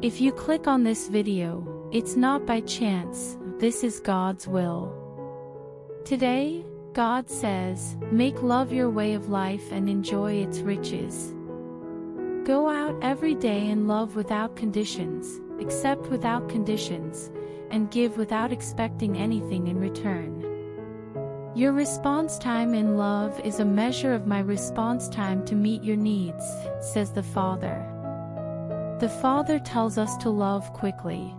If you click on this video, it's not by chance, this is God's will. Today, God says, make love your way of life and enjoy its riches. Go out every day and love without conditions, accept without conditions, and give without expecting anything in return. Your response time in love is a measure of my response time to meet your needs, says the Father. The Father tells us to love quickly.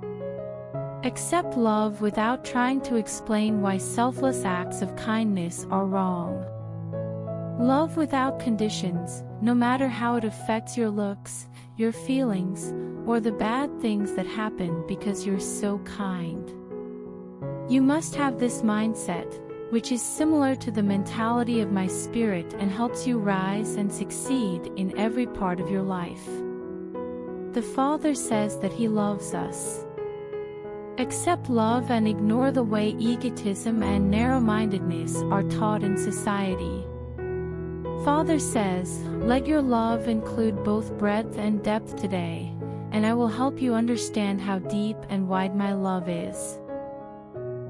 Accept love without trying to explain why selfless acts of kindness are wrong. Love without conditions, no matter how it affects your looks, your feelings, or the bad things that happen because you're so kind. You must have this mindset, which is similar to the mentality of my spirit and helps you rise and succeed in every part of your life. The Father says that He loves us. Accept love and ignore the way egotism and narrow-mindedness are taught in society. Father says, let your love include both breadth and depth today, and I will help you understand how deep and wide my love is.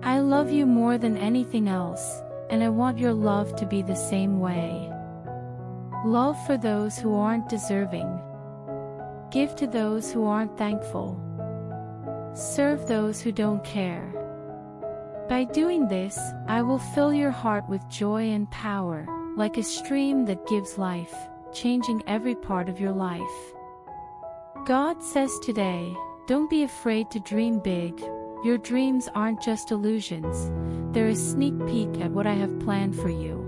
I love you more than anything else, and I want your love to be the same way. Love for those who aren't deserving. Give to those who aren't thankful. Serve those who don't care. By doing this, I will fill your heart with joy and power, like a stream that gives life, changing every part of your life. God says today, don't be afraid to dream big. Your dreams aren't just illusions, they're a sneak peek at what I have planned for you.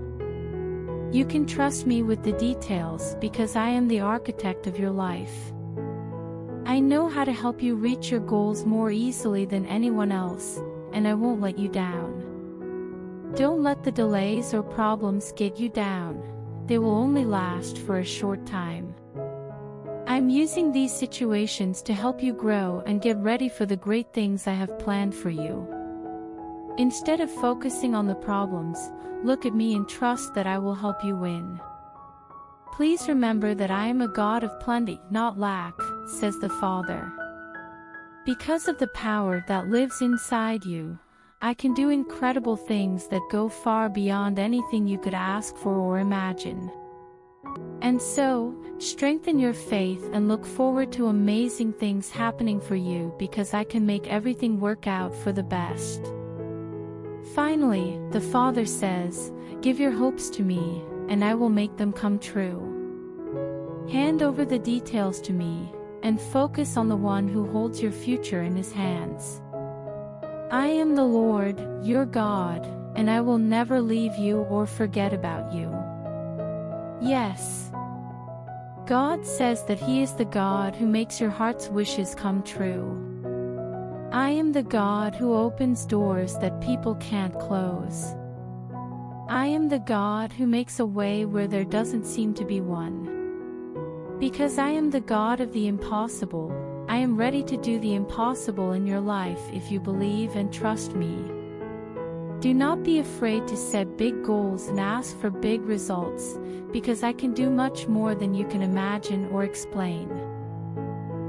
You can trust me with the details because I am the architect of your life. I know how to help you reach your goals more easily than anyone else, and I won't let you down. Don't let the delays or problems get you down, they will only last for a short time. I'm using these situations to help you grow and get ready for the great things I have planned for you. Instead of focusing on the problems, look at me and trust that I will help you win. Please remember that I am a God of plenty, not lack, says the Father. Because of the power that lives inside you, I can do incredible things that go far beyond anything you could ask for or imagine. And so, strengthen your faith and look forward to amazing things happening for you because I can make everything work out for the best. Finally, the Father says, give your hopes to me, and I will make them come true. Hand over the details to me, and focus on the one who holds your future in His hands. I am the Lord, your God, and I will never leave you or forget about you. Yes. God says that He is the God who makes your heart's wishes come true. I am the God who opens doors that people can't close. I am the God who makes a way where there doesn't seem to be one. Because I am the God of the impossible, I am ready to do the impossible in your life if you believe and trust me. Do not be afraid to set big goals and ask for big results, because I can do much more than you can imagine or explain.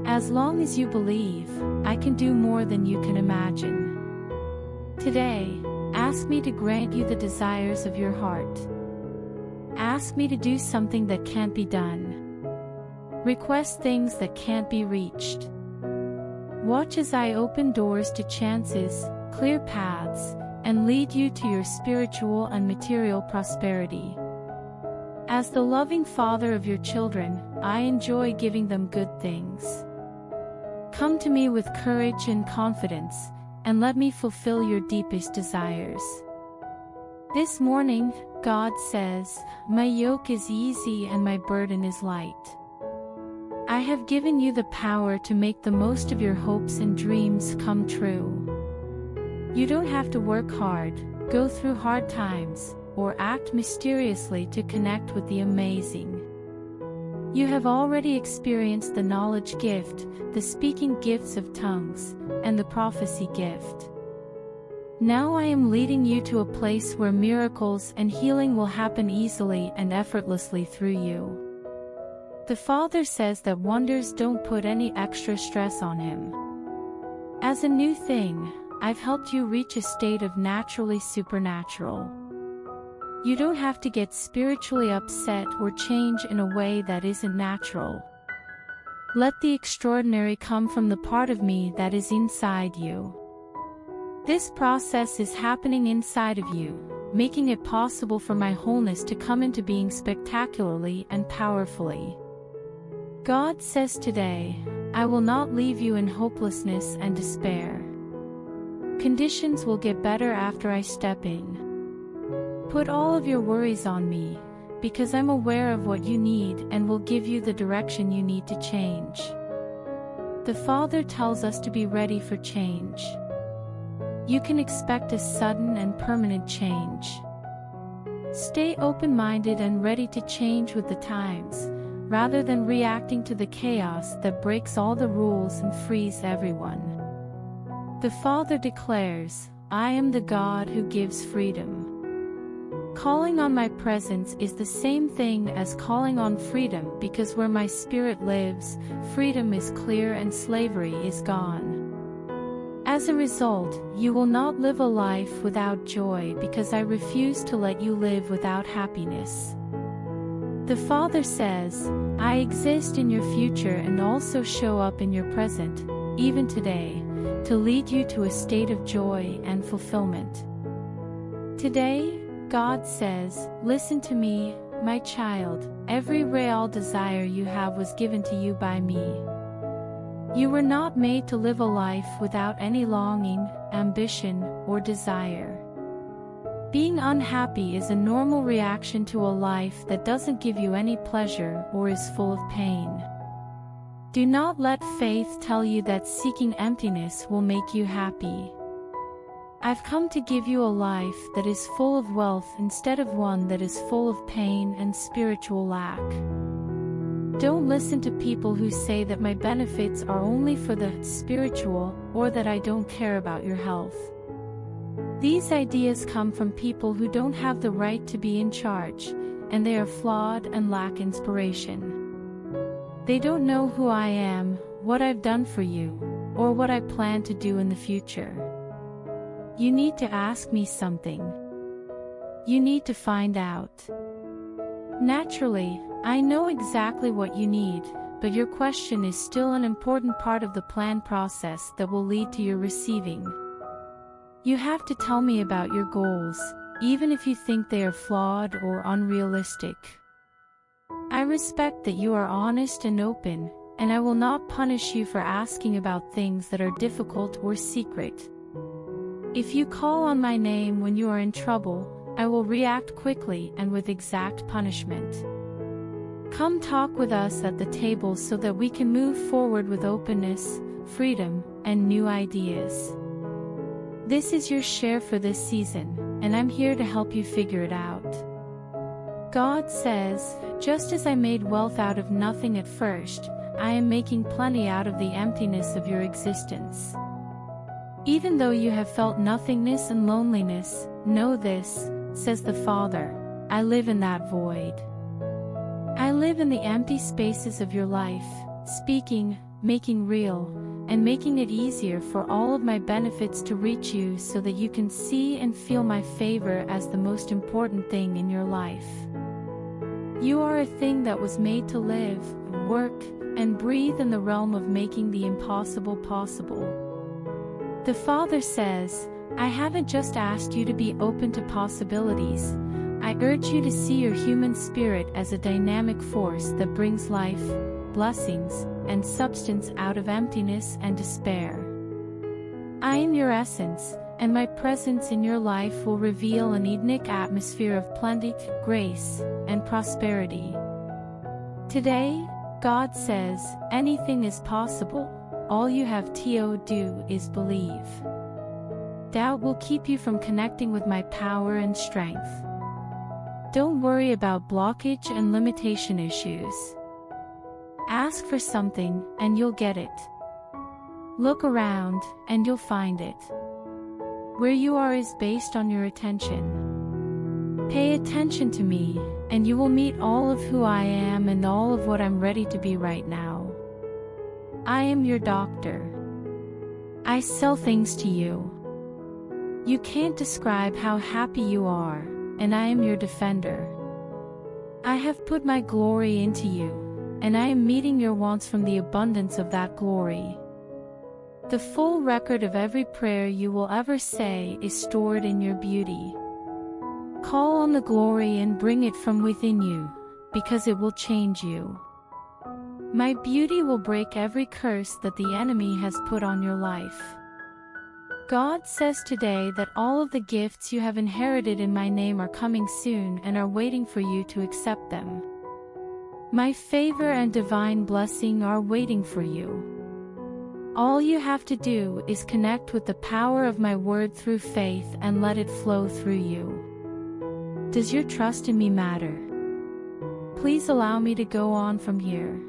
As long as you believe, I can do more than you can imagine. Today, ask me to grant you the desires of your heart. Ask me to do something that can't be done. Request things that can't be reached. Watch as I open doors to chances, clear paths, and lead you to your spiritual and material prosperity. As the loving Father of your children, I enjoy giving them good things. Come to me with courage and confidence, and let me fulfill your deepest desires. This morning, God says, my yoke is easy and my burden is light. I have given you the power to make the most of your hopes and dreams come true. You don't have to work hard, go through hard times, or act mysteriously to connect with the amazing. You have already experienced the knowledge gift, the speaking gifts of tongues, and the prophecy gift. Now I am leading you to a place where miracles and healing will happen easily and effortlessly through you. The Father says that wonders don't put any extra stress on him. As a new thing, I've helped you reach a state of naturally supernatural. You don't have to get spiritually upset or change in a way that isn't natural. Let the extraordinary come from the part of me that is inside you. This process is happening inside of you, making it possible for my wholeness to come into being spectacularly and powerfully. God says today, I will not leave you in hopelessness and despair. Conditions will get better after I step in. Put all of your worries on me, because I'm aware of what you need and will give you the direction you need to change. The Father tells us to be ready for change. You can expect a sudden and permanent change. Stay open-minded and ready to change with the times, rather than reacting to the chaos that breaks all the rules and frees everyone. The Father declares, I am the God who gives freedom. Calling on my presence is the same thing as calling on freedom, because where my spirit lives, freedom is clear and slavery is gone. As a result, you will not live a life without joy, because I refuse to let you live without happiness. The Father says, I exist in your future and also show up in your present, even today, to lead you to a state of joy and fulfillment. Today, God says, listen to me, my child, every real desire you have was given to you by me. You were not made to live a life without any longing, ambition, or desire. Being unhappy is a normal reaction to a life that doesn't give you any pleasure or is full of pain. Do not let faith tell you that seeking emptiness will make you happy. I've come to give you a life that is full of wealth instead of one that is full of pain and spiritual lack. Don't listen to people who say that my benefits are only for the spiritual, or that I don't care about your health. These ideas come from people who don't have the right to be in charge, and they are flawed and lack inspiration. They don't know who I am, what I've done for you, or what I plan to do in the future. You need to ask me something. You need to find out. Naturally, I know exactly what you need, but your question is still an important part of the plan process that will lead to your receiving. You have to tell me about your goals, even if you think they are flawed or unrealistic. I respect that you are honest and open, and I will not punish you for asking about things that are difficult or secret. If you call on my name when you are in trouble, I will react quickly and with exact punishment. Come talk with us at the table so that we can move forward with openness, freedom, and new ideas. This is your share for this season, and I'm here to help you figure it out. God says, just as I made wealth out of nothing at first, I am making plenty out of the emptiness of your existence. Even though you have felt nothingness and loneliness, know this, says the Father, I live in that void. I live in the empty spaces of your life, speaking, making real, and making it easier for all of my benefits to reach you so that you can see and feel my favor as the most important thing in your life. You are a thing that was made to live, work, and breathe in the realm of making the impossible possible. The Father says, I haven't just asked you to be open to possibilities. I urge you to see your human spirit as a dynamic force that brings life, blessings, and substance out of emptiness and despair. I am your essence, and my presence in your life will reveal an Edenic atmosphere of plenty, grace, and prosperity. Today, God says, anything is possible. All you have to do is believe. Doubt will keep you from connecting with my power and strength. Don't worry about blockage and limitation issues. Ask for something, and you'll get it. Look around, and you'll find it. Where you are is based on your attention. Pay attention to me, and you will meet all of who I am and all of what I'm ready to be right now. I am your doctor. I sell things to you. You can't describe how happy you are, and I am your defender. I have put my glory into you, and I am meeting your wants from the abundance of that glory. The full record of every prayer you will ever say is stored in your beauty. Call on the glory and bring it from within you, because it will change you. My beauty will break every curse that the enemy has put on your life. God says today that all of the gifts you have inherited in my name are coming soon and are waiting for you to accept them. My favor and divine blessing are waiting for you. All you have to do is connect with the power of my word through faith and let it flow through you. Does your trust in me matter? Please allow me to go on from here.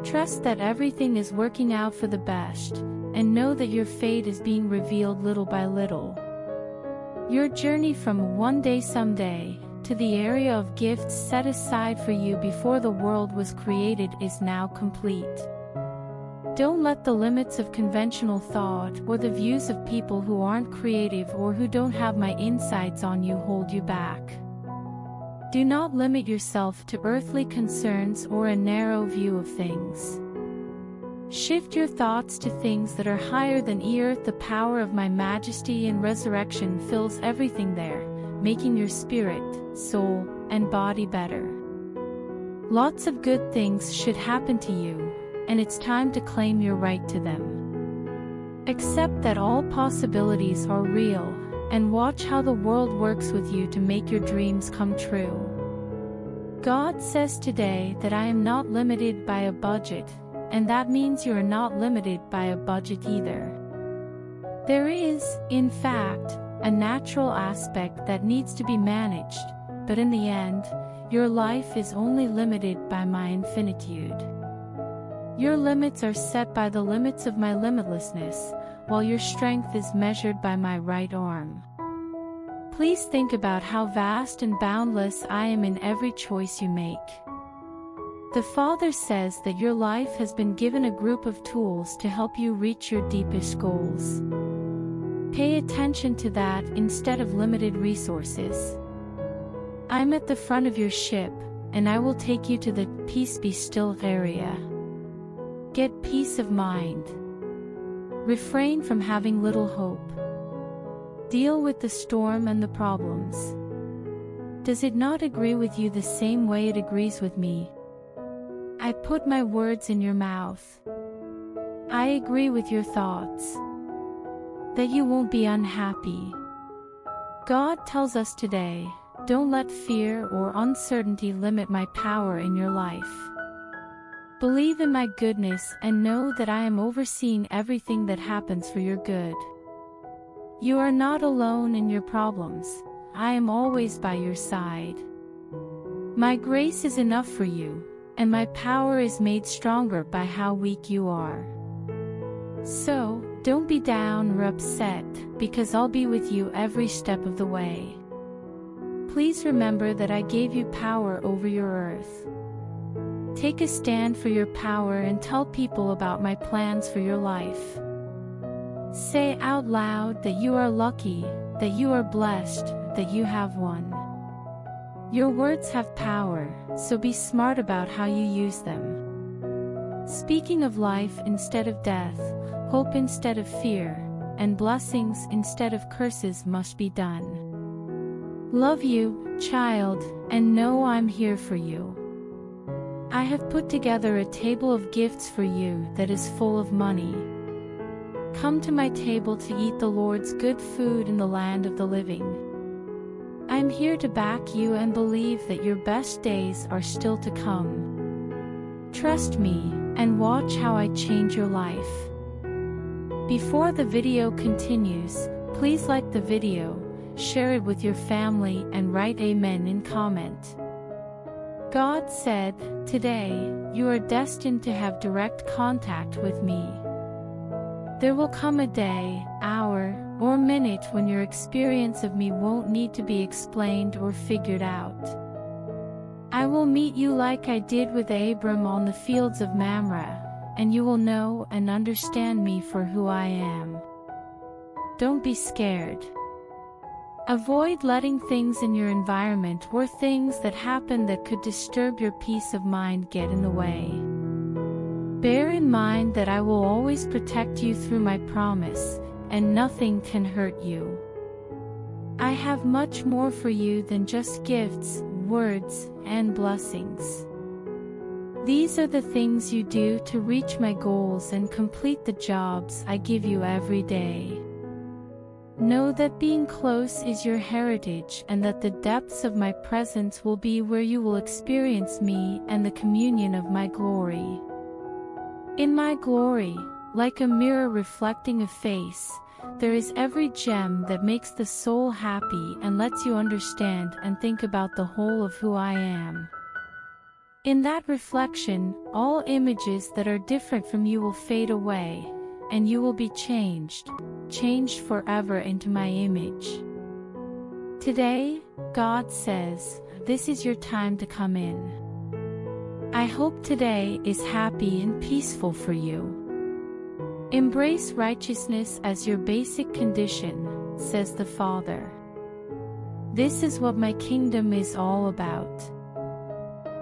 Trust that everything is working out for the best, and know that your fate is being revealed little by little. Your journey from one day someday to the area of gifts set aside for you before the world was created is now complete. Don't let the limits of conventional thought or the views of people who aren't creative or who don't have my insights on you hold you back. Do not limit yourself to earthly concerns or a narrow view of things. Shift your thoughts to things that are higher than earth. The power of my majesty and resurrection fills everything there, making your spirit, soul, and body better. Lots of good things should happen to you, and it's time to claim your right to them. Accept that all possibilities are real, and watch how the world works with you to make your dreams come true. God says today that I am not limited by a budget, and that means you are not limited by a budget either. There is, in fact, a natural aspect that needs to be managed, but in the end, your life is only limited by my infinitude. Your limits are set by the limits of my limitlessness, while your strength is measured by my right arm. Please think about how vast and boundless I am in every choice you make. The Father says that your life has been given a group of tools to help you reach your deepest goals. Pay attention to that instead of limited resources. I'm at the front of your ship, and I will take you to the peace be still area. Get peace of mind. Refrain from having little hope. Deal with the storm and the problems. Does it not agree with you the same way it agrees with me? I put my words in your mouth. I agree with your thoughts. That you won't be unhappy. God tells us today, don't let fear or uncertainty limit my power in your life. Believe in my goodness and know that I am overseeing everything that happens for your good. You are not alone in your problems. I am always by your side. My grace is enough for you, and my power is made stronger by how weak you are. So, don't be down or upset, because I'll be with you every step of the way. Please remember that I gave you power over your earth. Take a stand for your power and tell people about my plans for your life. Say out loud that you are lucky, that you are blessed, that you have won. Your words have power, so be smart about how you use them. Speaking of life instead of death, hope instead of fear, and blessings instead of curses must be done. Love you, child, and know I'm here for you. I have put together a table of gifts for you that is full of money. Come to my table to eat the Lord's good food in the land of the living. I'm here to back you and believe that your best days are still to come. Trust me, and watch how I change your life. Before the video continues, please like the video, share it with your family and write Amen in comment. God said, today, you are destined to have direct contact with me. There will come a day, hour, or minute when your experience of me won't need to be explained or figured out. I will meet you like I did with Abram on the fields of Mamre, and you will know and understand me for who I am. Don't be scared. Avoid letting things in your environment or things that happen that could disturb your peace of mind get in the way. Bear in mind that I will always protect you through my promise, and nothing can hurt you. I have much more for you than just gifts, words, and blessings. These are the things you do to reach my goals and complete the jobs I give you every day. Know that being close is your heritage and that the depths of my presence will be where you will experience me and the communion of my glory. In my glory, like a mirror reflecting a face, there is every gem that makes the soul happy and lets you understand and think about the whole of who I am. In that reflection, all images that are different from you will fade away, and you will be changed forever into my image. Today, God says, this is your time to come in. I hope today is happy and peaceful for you. Embrace righteousness as your basic condition, says the Father. This is what my kingdom is all about.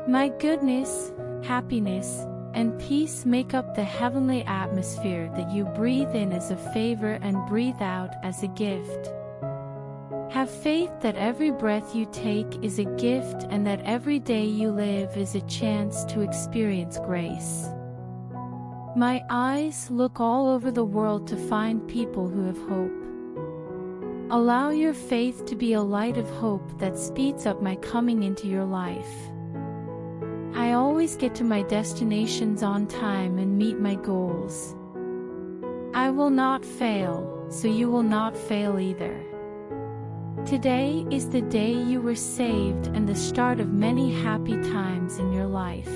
My goodness, happiness, and peace make up the heavenly atmosphere that you breathe in as a favor and breathe out as a gift. Have faith that every breath you take is a gift and that every day you live is a chance to experience grace. My eyes look all over the world to find people who have hope. Allow your faith to be a light of hope that speeds up my coming into your life. I always get to my destinations on time and meet my goals. I will not fail, so you will not fail either. Today is the day you were saved and the start of many happy times in your life.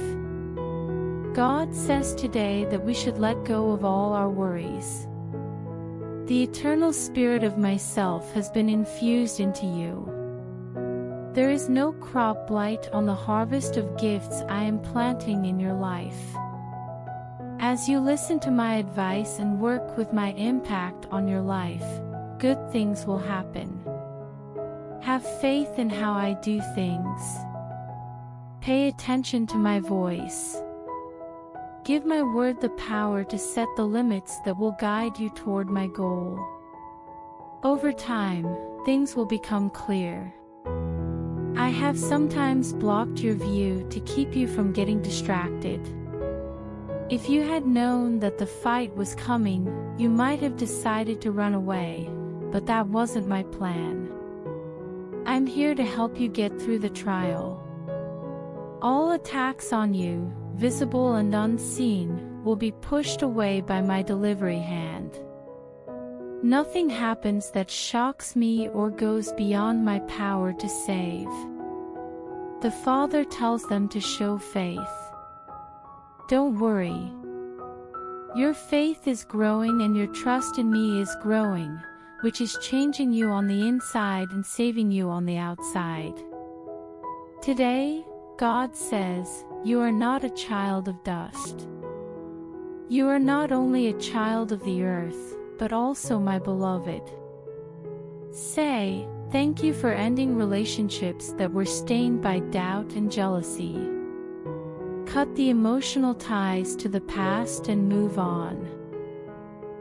God says today that we should let go of all our worries. The eternal spirit of myself has been infused into you. There is no crop blight on the harvest of gifts I am planting in your life. As you listen to my advice and work with my impact on your life, good things will happen. Have faith in how I do things. Pay attention to my voice. Give my word the power to set the limits that will guide you toward my goal. Over time, things will become clear. I have sometimes blocked your view to keep you from getting distracted. If you had known that the fight was coming, you might have decided to run away, but that wasn't my plan. I'm here to help you get through the trial. All attacks on you, visible and unseen, will be pushed away by my delivery hand. Nothing happens that shocks me or goes beyond my power to save. The Father tells them to show faith. Don't worry. Your faith is growing and your trust in me is growing, which is changing you on the inside and saving you on the outside. Today, God says, you are not a child of dust. You are not only a child of the earth, but also my beloved. Say, thank you for ending relationships that were stained by doubt and jealousy. Cut the emotional ties to the past and move on.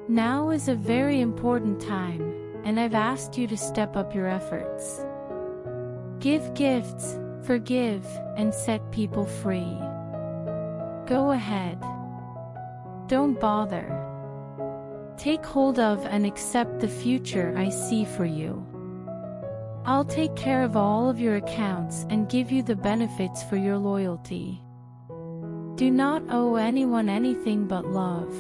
Now is a very important time, and I've asked you to step up your efforts. Give gifts, forgive, and set people free. Go ahead. Don't bother. Take hold of and accept the future I see for you. I'll take care of all of your accounts and give you the benefits for your loyalty. Do not owe anyone anything but love.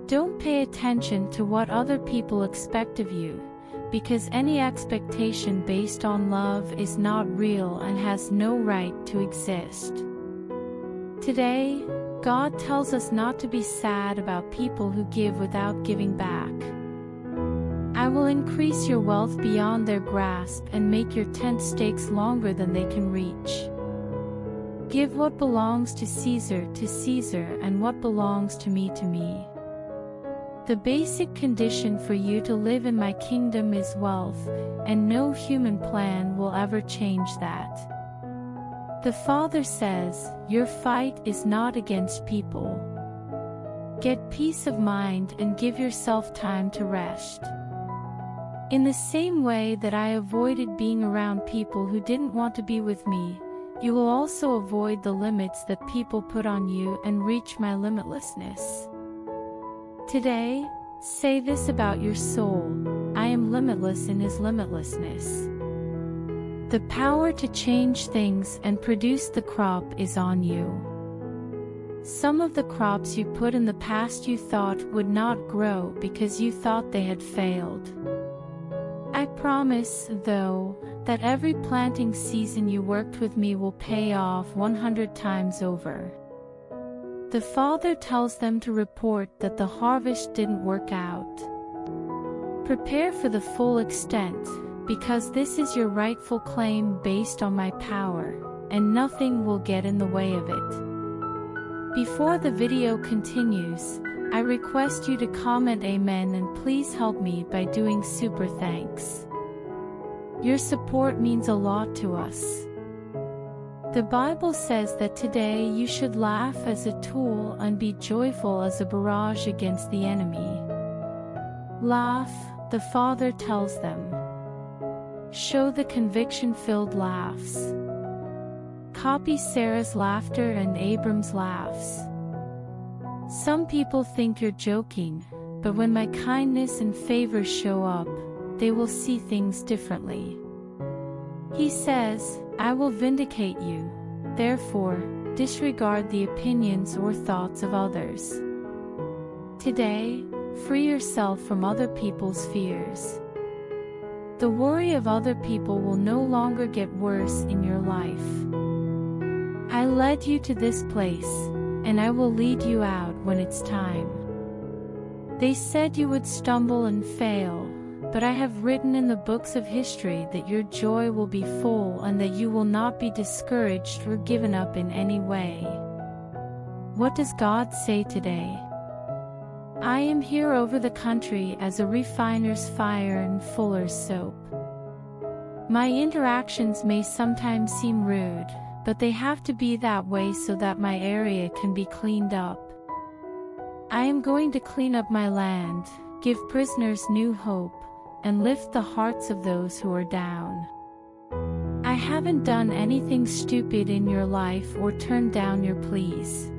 Don't pay attention to what other people expect of you, because any expectation based on love is not real and has no right to exist. Today, God tells us not to be sad about people who give without giving back. I will increase your wealth beyond their grasp and make your tent stakes longer than they can reach. Give what belongs to Caesar, and what belongs to me, to me. The basic condition for you to live in my kingdom is wealth, and no human plan will ever change that. The Father says, your fight is not against people. Get peace of mind and give yourself time to rest. In the same way that I avoided being around people who didn't want to be with me, you will also avoid the limits that people put on you and reach my limitlessness. Today, say this about your soul: I am limitless in His limitlessness. The power to change things and produce the crop is on you. Some of the crops you put in the past you thought would not grow because you thought they had failed. I promise, though, that every planting season you worked with me will pay off 100 times over. The Father tells them to report that the harvest didn't work out. Prepare for the full extent, because this is your rightful claim based on my power, and nothing will get in the way of it. Before the video continues, I request you to comment Amen and please help me by doing super thanks. Your support means a lot to us. The Bible says that today you should laugh as a tool and be joyful as a barrage against the enemy. Laugh, the Father tells them. Show the conviction-filled laughs. Copy Sarah's laughter and Abram's laughs. Some people think you're joking, but when my kindness and favor show up, they will see things differently. He says, I will vindicate you, therefore, disregard the opinions or thoughts of others. Today, free yourself from other people's fears. The worry of other people will no longer get worse in your life. I led you to this place, and I will lead you out when it's time. They said you would stumble and fail, but I have written in the books of history that your joy will be full and that you will not be discouraged or given up in any way. What does God say today? I am here over the country as a refiner's fire and fuller's soap. My interactions may sometimes seem rude, but they have to be that way so that my area can be cleaned up. I am going to clean up my land, give prisoners new hope, and lift the hearts of those who are down. I haven't done anything stupid in your life or turned down your pleas.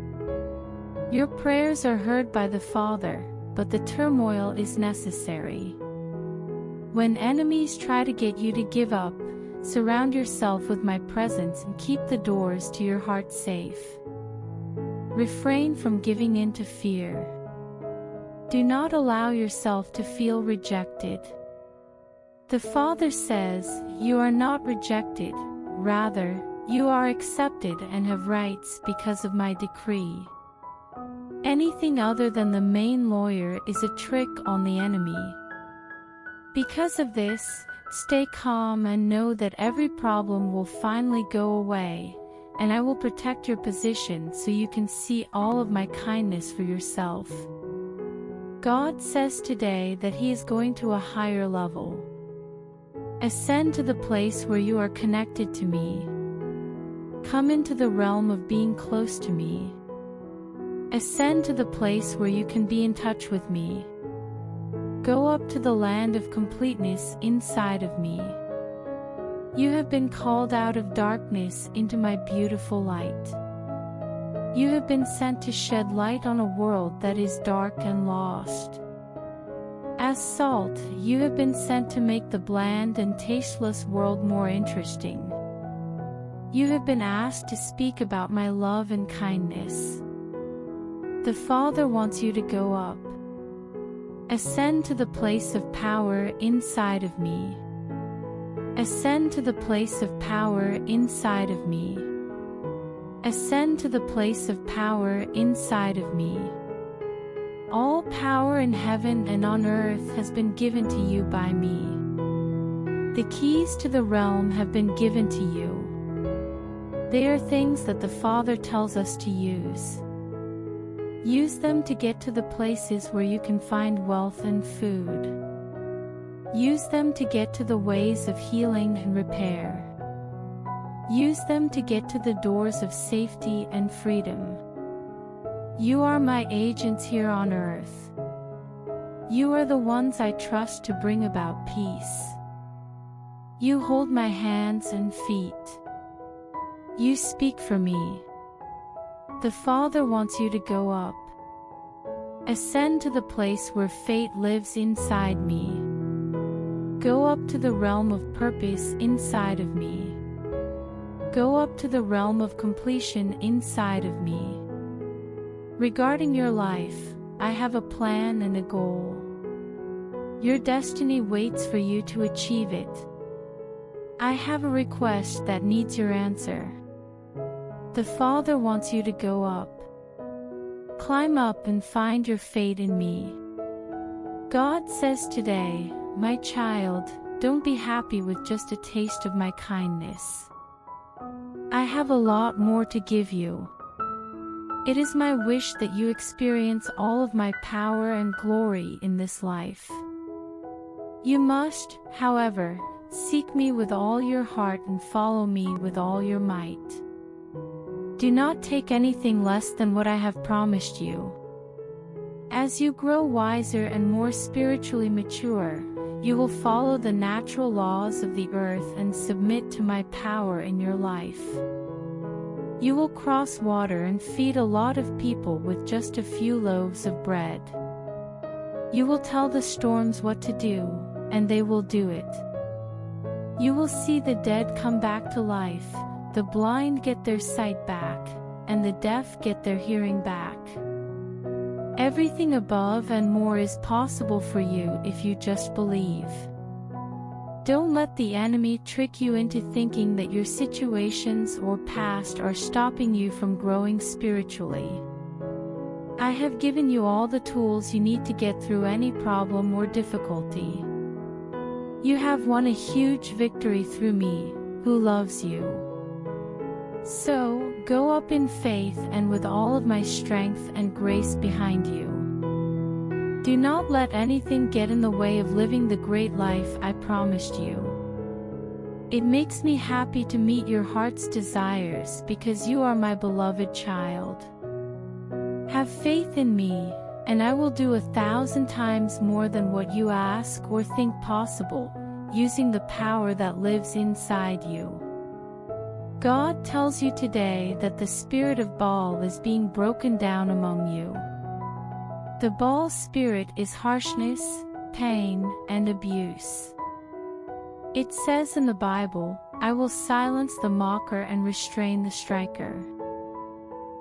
Your prayers are heard by the Father, but the turmoil is necessary. When enemies try to get you to give up, surround yourself with my presence and keep the doors to your heart safe. Refrain from giving in to fear. Do not allow yourself to feel rejected. The Father says, you are not rejected, rather, you are accepted and have rights because of my decree. Anything other than the main lawyer is a trick on the enemy. Because of this, stay calm and know that every problem will finally go away, and I will protect your position so you can see all of my kindness for yourself. God says today that He is going to a higher level. Ascend to the place where you are connected to me. Come into the realm of being close to me. Ascend to the place where you can be in touch with me. Go up to the land of completeness inside of me. You have been called out of darkness into my beautiful light. You have been sent to shed light on a world that is dark and lost. As salt, you have been sent to make the bland and tasteless world more interesting. You have been asked to speak about my love and kindness. The Father wants you to go up. Ascend to the place of power inside of me. Ascend to the place of power inside of me. Ascend to the place of power inside of me. All power in heaven and on earth has been given to you by me. The keys to the realm have been given to you. They are things that the Father tells us to use. Use them to get to the places where you can find wealth and food. Use them to get to the ways of healing and repair. Use them to get to the doors of safety and freedom. You are my agents here on earth. You are the ones I trust to bring about peace. You hold my hands and feet. You speak for me. The Father wants you to go up. Ascend to the place where fate lives inside me. Go up to the realm of purpose inside of me. Go up to the realm of completion inside of me. Regarding your life, I have a plan and a goal. Your destiny waits for you to achieve it. I have a request that needs your answer. The Father wants you to go up. Climb up and find your fate in me. God says today, my child, don't be happy with just a taste of my kindness. I have a lot more to give you. It is my wish that you experience all of my power and glory in this life. You must, however, seek me with all your heart and follow me with all your might. Do not take anything less than what I have promised you. As you grow wiser and more spiritually mature, you will follow the natural laws of the earth and submit to my power in your life. You will cross water and feed a lot of people with just a few loaves of bread. You will tell the storms what to do, and they will do it. You will see the dead come back to life, the blind get their sight back, and the deaf get their hearing back. Everything above and more is possible for you if you just believe. Don't let the enemy trick you into thinking that your situations or past are stopping you from growing spiritually. I have given you all the tools you need to get through any problem or difficulty. You have won a huge victory through me, who loves you. So, go up in faith and with all of my strength and grace behind you. Do not let anything get in the way of living the great life I promised you. It makes me happy to meet your heart's desires because you are my beloved child. Have faith in me, and I will do 1,000 times more than what you ask or think possible, using the power that lives inside you. God tells you today that the spirit of Baal is being broken down among you. The Baal spirit is harshness, pain, and abuse. It says in the Bible, I will silence the mocker and restrain the striker.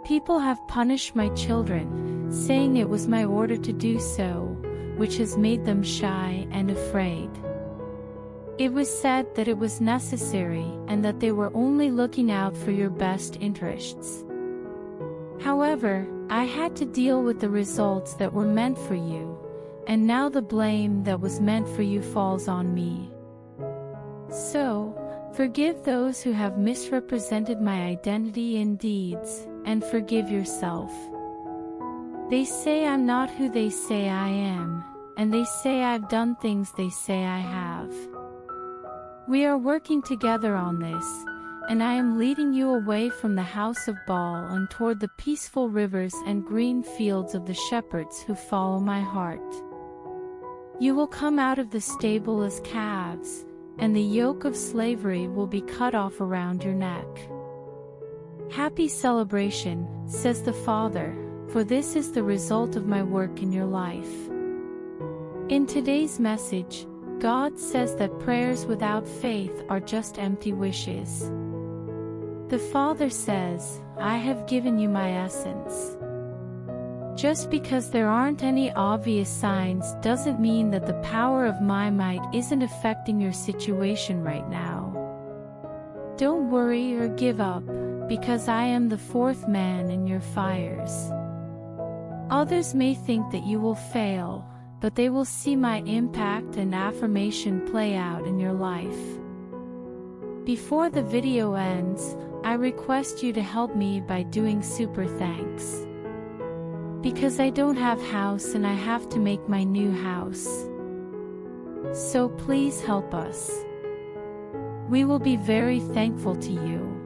People have punished my children, saying it was my order to do so, which has made them shy and afraid. It was said that it was necessary and that they were only looking out for your best interests. However, I had to deal with the results that were meant for you, and now the blame that was meant for you falls on me. So, forgive those who have misrepresented my identity in deeds, and forgive yourself. They say I'm not who they say I am, and they say I've done things they say I have. We are working together on this, and I am leading you away from the house of Baal and toward the peaceful rivers and green fields of the shepherds who follow my heart. You will come out of the stable as calves, and the yoke of slavery will be cut off around your neck. Happy celebration, says the Father, for this is the result of my work in your life. In today's message, God says that prayers without faith are just empty wishes. The Father says, I have given you my essence. Just because there aren't any obvious signs doesn't mean that the power of my might isn't affecting your situation right now. Don't worry or give up, because I am the fourth man in your fires. Others may think that you will fail, but they will see my impact and affirmation play out in your life. Before the video ends, I request you to help me by doing super thanks. Because I don't have house and I have to make my new house. So please help us. We will be very thankful to you.